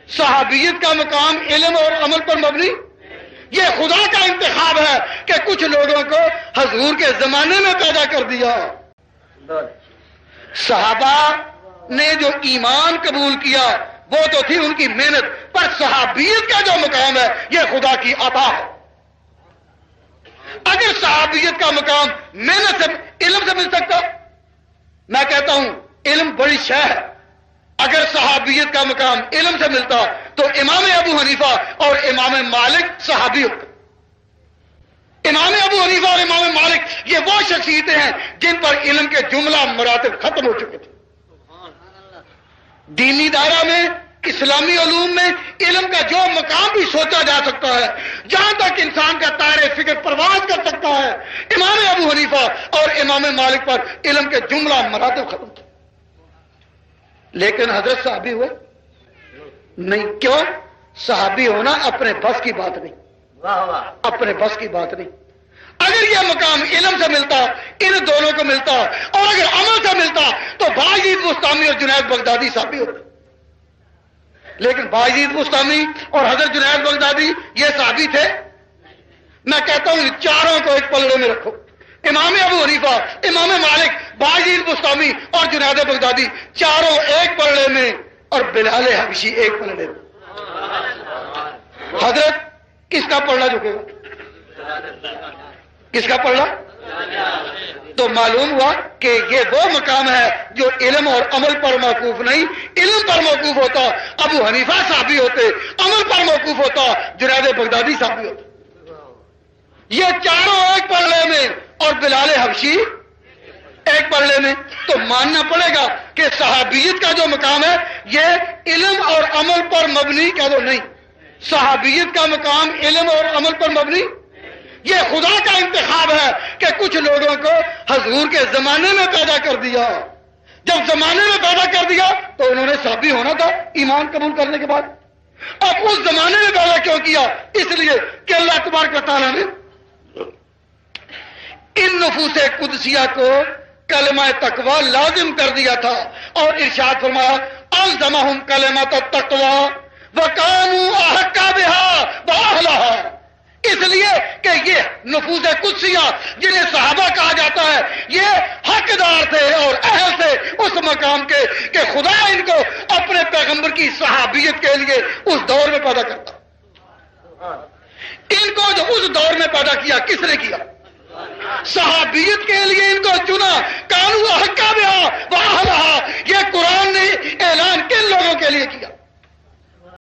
صحابیت کا مقام علم اور عمل پر مبنی، یہ خدا کا انتخاب ہے کہ کچھ لوگوں کو حضور کے زمانے میں پیدا کر دیا۔ صحابہ نے جو ایمان قبول کیا وہ تو تھی ان کی محنت، پر صحابیت کا جو مقام ہے یہ خدا کی عطا ہے۔ اگر صحابیت کا مقام محنت سے، علم سے مل سکتا، میں کہتا ہوں علم بڑی شے ہے، اگر صحابیت کا مقام علم سے ملتا تو امام ابو حنیفہ اور امام مالک صحابی ہوتے۔ امام ابو حنیفہ اور امام مالک یہ وہ شخصیتیں ہیں جن پر علم کے جملہ مراتب ختم ہو چکے تھے۔ دینی دائرہ میں، اسلامی علوم میں علم کا جو مقام بھی سوچا جا سکتا ہے، جہاں تک انسان کا دائرہ فکر پرواز کر سکتا ہے، امام ابو حنیفہ اور امام مالک پر علم کے جملہ مراتب ختم تھے۔ لیکن حضرت صحابی ہوئے نہیں، کیوں؟ صحابی ہونا اپنے بس کی بات نہیں، اپنے بس کی بات نہیں۔ اگر یہ مقام علم سے ملتا، ان دونوں کو ملتا، اور اگر عمل سے ملتا تو باعزید بستامی اور جنید بغدادی صحابی ہوتے۔ لیکن باعزید بستامی اور حضرت جنید بغدادی یہ صحابی تھے؟ میں کہتا ہوں چاروں کو ایک پلڑے میں رکھو، امام ابو حنیفہ، امام مالک، باعزید بستامی اور جنید بغدادی، چاروں ایک پلڑے میں، اور بلال حبشی ایک پلڑے میں۔ حضرت کس کا پلڑا جھکے گا؟ کس کا پلڑا؟ تو معلوم ہوا کہ یہ وہ مقام ہے جو علم اور عمل پر موقوف نہیں۔ علم پر موقوف ہوتا ابو حنیفہ صحابی ہوتے، عمل پر موقوف ہوتا جنید بغدادی صحابی ہوتے۔ یہ چاروں ایک پلڑے میں اور بلال حبشی ایک پلڑے میں، تو ماننا پڑے گا کہ صحابیت کا جو مقام ہے یہ علم اور عمل پر مبنی کا تو نہیں۔ صحابیت کا مقام علم اور عمل پر مبنی، یہ خدا کا انتخاب ہے کہ کچھ لوگوں کو حضور کے زمانے میں پیدا کر دیا۔ جب زمانے میں پیدا کر دیا تو انہوں نے صحابی ہونا تھا ایمان قبول کرنے کے بعد۔ اب اس زمانے میں پیدا کیوں کیا؟ اس لیے کہ اللہ تبارک و تعالیٰ نے ان نفوس قدسیہ کو کلمہ تقوی لازم کر دیا تھا، اور ارشاد فرمایا الزمہم کلمۃ التقوی وکانوا احق بہا واہلھا۔ اس لیے کہ یہ نفوس قدسیہ جنہیں صحابہ کہا جاتا ہے یہ حقدار تھے اور اہل تھے اس مقام کے کہ خدا ان کو اپنے پیغمبر کی صحابیت کے لیے اس دور میں پیدا کرتا۔ ان کو جو اس دور میں پیدا کیا کس نے کیا؟ صحابیت کے لیے ان کو چنا۔ کانوا حق بہا واہلھا، یہ قرآن نے اعلان کن لوگوں